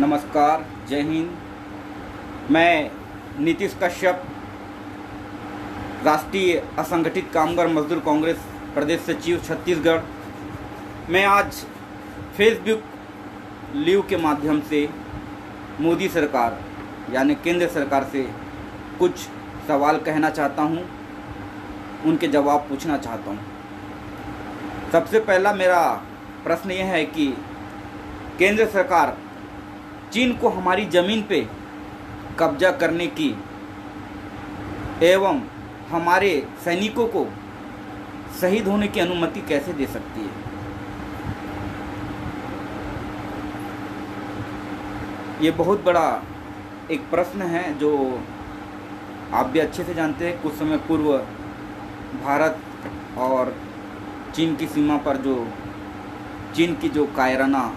नमस्कार, जय हिंद। मैं नीतीश कश्यप, राष्ट्रीय असंगठित कामगार मजदूर कांग्रेस प्रदेश सचिव छत्तीसगढ़। मैं आज फेसबुक लीव के माध्यम से मोदी सरकार यानी केंद्र सरकार से कुछ सवाल कहना चाहता हूं, उनके जवाब पूछना चाहता हूं। सबसे पहला मेरा प्रश्न यह है कि केंद्र सरकार चीन को हमारी ज़मीन पे कब्जा करने की एवं हमारे सैनिकों को शहीद होने की अनुमति कैसे दे सकती है? ये बहुत बड़ा एक प्रश्न है जो आप भी अच्छे से जानते हैं। कुछ समय पूर्व भारत और चीन की सीमा पर जो चीन की जो कायराना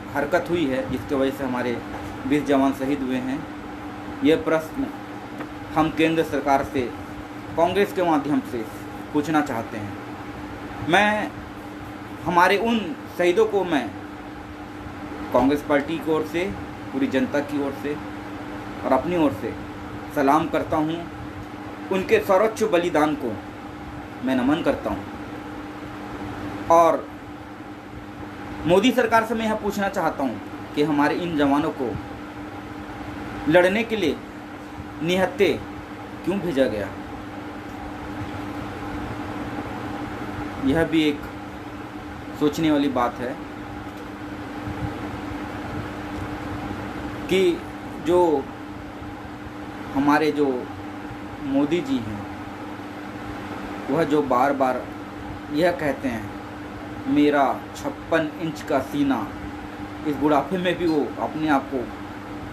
हरकत हुई है, जिसकी वजह से हमारे 20 जवान शहीद हुए हैं। ये प्रश्न हम केंद्र सरकार से कांग्रेस के माध्यम से पूछना चाहते हैं। मैं हमारे उन शहीदों को मैं कांग्रेस पार्टी की ओर से, पूरी जनता की ओर से और अपनी ओर से सलाम करता हूँ। उनके सर्वोच्च बलिदान को मैं नमन करता हूँ। और मोदी सरकार से मैं यह पूछना चाहता हूँ कि हमारे इन जवानों को लड़ने के लिए निहत्थे क्यों भेजा गया? यह भी एक सोचने वाली बात है कि जो हमारे जो मोदी जी हैं, वह जो बार बार यह कहते हैं मेरा 56 इंच का सीना, इस बुढ़ापे में भी वो अपने आप को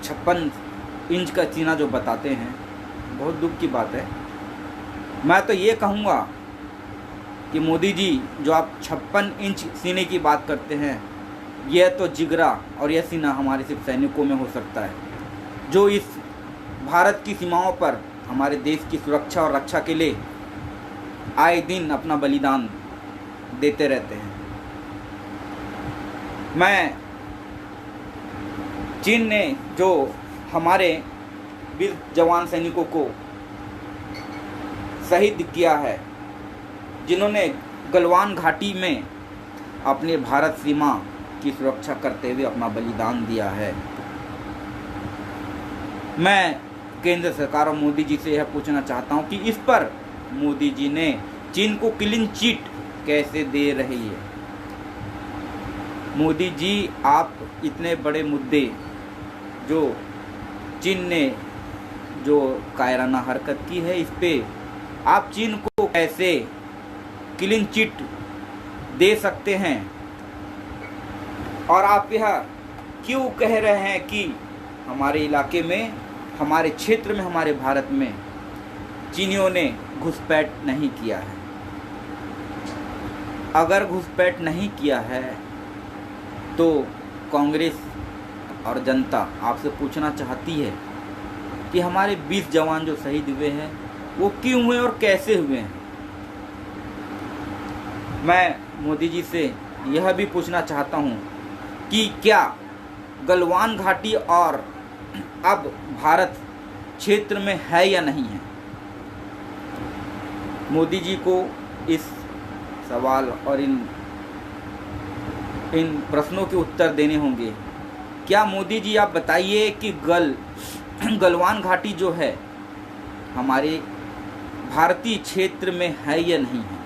56 इंच का सीना जो बताते हैं, बहुत दुख की बात है। मैं तो ये कहूँगा कि मोदी जी, जो आप 56 इंच सीने की बात करते हैं, यह तो जिगरा और यह सीना हमारे सिर्फ सैनिकों में हो सकता है, जो इस भारत की सीमाओं पर हमारे देश की सुरक्षा और रक्षा के लिए आए दिन अपना बलिदान देते रहते हैं। मैं चीन ने जो हमारे वीर जवान सैनिकों को शहीद किया है, जिन्होंने गलवान घाटी में अपने भारत सीमा की सुरक्षा करते हुए अपना बलिदान दिया है, मैं केंद्र सरकार और मोदी जी से यह पूछना चाहता हूं कि इस पर मोदी जी ने चीन को क्लीन चिट कैसे दे रही है? मोदी जी, आप इतने बड़े मुद्दे जो चीन ने जो कायराना हरकत की है, इस पे आप चीन को कैसे क्लीन चिट दे सकते हैं? और आप यह क्यों कह रहे हैं कि हमारे इलाके में, हमारे क्षेत्र में, हमारे भारत में चीनियों ने घुसपैठ नहीं किया है? अगर घुसपैठ नहीं किया है तो कांग्रेस और जनता आपसे पूछना चाहती है कि हमारे 20 जवान जो शहीद हुए हैं, वो क्यों हुए और कैसे हुए हैं? मैं मोदी जी से यह भी पूछना चाहता हूँ कि क्या गलवान घाटी और अब भारत क्षेत्र में है या नहीं है? मोदी जी को इस सवाल और इन प्रश्नों के उत्तर देने होंगे। क्या मोदी जी, आप बताइए कि गलवान घाटी जो है हमारे भारतीय क्षेत्र में है या नहीं है?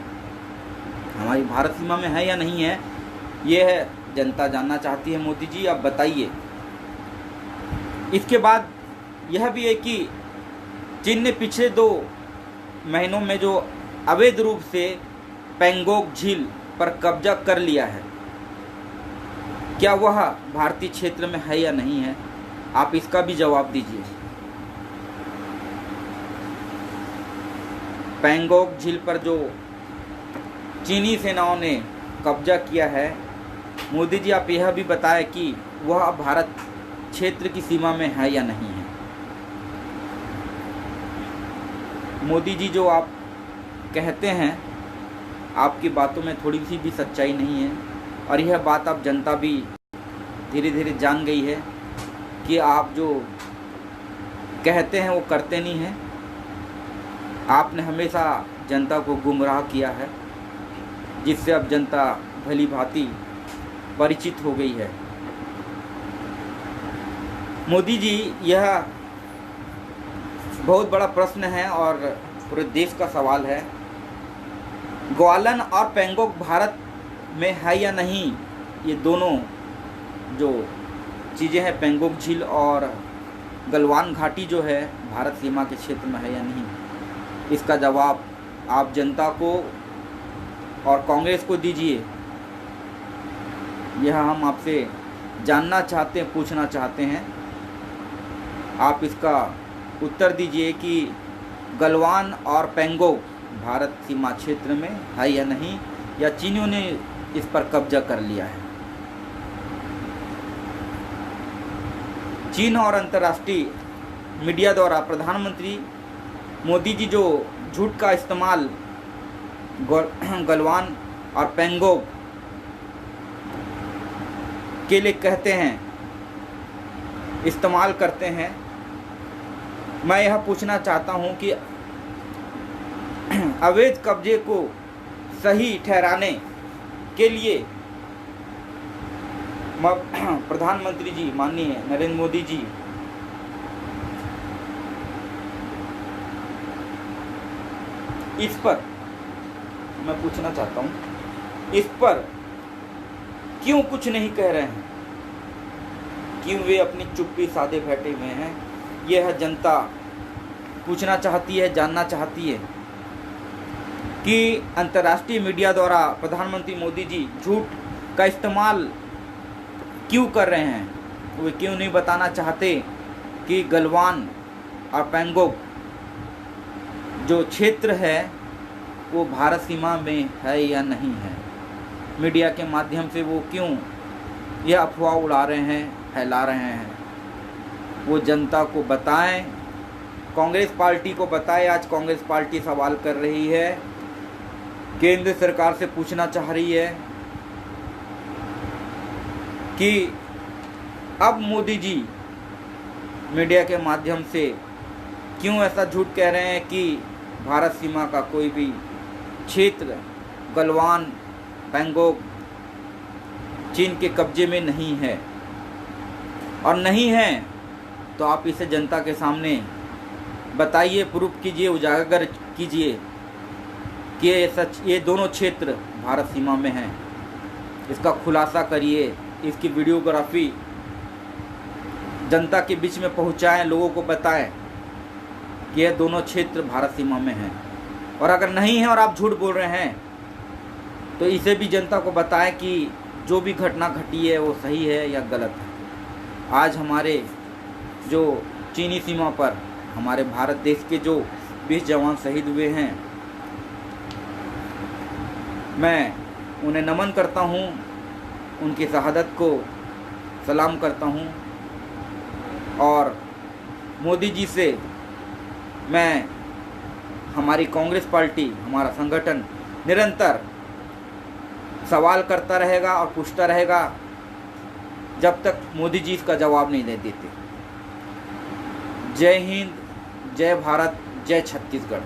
हमारी भारत सीमा में है या नहीं है? यह जनता जानना चाहती है। मोदी जी, आप बताइए। इसके बाद यह भी है कि चीन ने पिछले 2 महीनों में जो अवैध रूप से पेंगोंग झील पर कब्जा कर लिया है, क्या वह भारतीय क्षेत्र में है या नहीं है? आप इसका भी जवाब दीजिए। पेंगोंग झील पर जो चीनी सेनाओं ने कब्जा किया है, मोदी जी आप यह भी बताएं कि वह भारत क्षेत्र की सीमा में है या नहीं है? मोदी जी, जो आप कहते हैं, आपकी बातों में थोड़ी सी भी सच्चाई नहीं है, और यह बात अब जनता भी धीरे धीरे जान गई है कि आप जो कहते हैं वो करते नहीं हैं। आपने हमेशा जनता को गुमराह किया है, जिससे अब जनता भली भांति परिचित हो गई है। मोदी जी, यह बहुत बड़ा प्रश्न है और पूरे देश का सवाल है। ग्वालन और पेंगोंग भारत में है या नहीं, ये दोनों जो चीज़ें हैं, पेंगोंग झील और गलवान घाटी जो है, भारत सीमा के क्षेत्र में है या नहीं, इसका जवाब आप जनता को और कांग्रेस को दीजिए। यह हम आपसे जानना चाहते हैं, पूछना चाहते हैं। आप इसका उत्तर दीजिए कि गलवान और पेंगोंग भारत सीमा क्षेत्र में है या नहीं, या चीनियों ने इस पर कब्जा कर लिया है। चीन और अंतर्राष्ट्रीय मीडिया द्वारा प्रधानमंत्री मोदी जी जो झूठ का इस्तेमाल गलवान और पेंगोंग के लिए कहते हैं, इस्तेमाल करते हैं, मैं यह पूछना चाहता हूं कि अवैध कब्जे को सही ठहराने के लिए प्रधानमंत्री जी माननीय नरेंद्र मोदी जी इस पर मैं पूछना चाहता हूं, इस पर क्यों कुछ नहीं कह रहे हैं? क्यों वे अपनी चुप्पी साधे बैठे हुए हैं? यह जनता पूछना चाहती है, जानना चाहती है कि अंतर्राष्ट्रीय मीडिया द्वारा प्रधानमंत्री मोदी जी झूठ का इस्तेमाल क्यों कर रहे हैं। वे क्यों नहीं बताना चाहते कि गलवान और पेंगोंग जो क्षेत्र है वो भारत सीमा में है या नहीं है। मीडिया के माध्यम से वो क्यों यह अफवाह उड़ा रहे हैं, फैला रहे हैं। वो जनता को बताएं, कांग्रेस पार्टी को बताएं। आज कांग्रेस पार्टी सवाल कर रही है, केंद्र सरकार से पूछना चाह रही है कि अब मोदी जी मीडिया के माध्यम से क्यों ऐसा झूठ कह रहे हैं कि भारत सीमा का कोई भी क्षेत्र गलवान पेंगोंग चीन के कब्जे में नहीं है। और नहीं है तो आप इसे जनता के सामने बताइए, प्रूफ कीजिए, उजागर कीजिए कि ये दोनों क्षेत्र भारत सीमा में हैं। इसका खुलासा करिए, इसकी वीडियोग्राफी जनता के बीच में पहुंचाएं, लोगों को बताएं कि यह दोनों क्षेत्र भारत सीमा में हैं। और अगर नहीं है और आप झूठ बोल रहे हैं तो इसे भी जनता को बताएं कि जो भी घटना घटी है वो सही है या गलत है। आज हमारे जो चीनी सीमा पर हमारे भारत देश के जो 20 जवान शहीद हुए हैं, मैं उन्हें नमन करता हूं, उनकी शहादत को सलाम करता हूं। और मोदी जी से मैं, हमारी कांग्रेस पार्टी, हमारा संगठन निरंतर सवाल करता रहेगा और पूछता रहेगा जब तक मोदी जी इसका जवाब नहीं दे देते। जय हिंद, जय भारत, जय छत्तीसगढ़।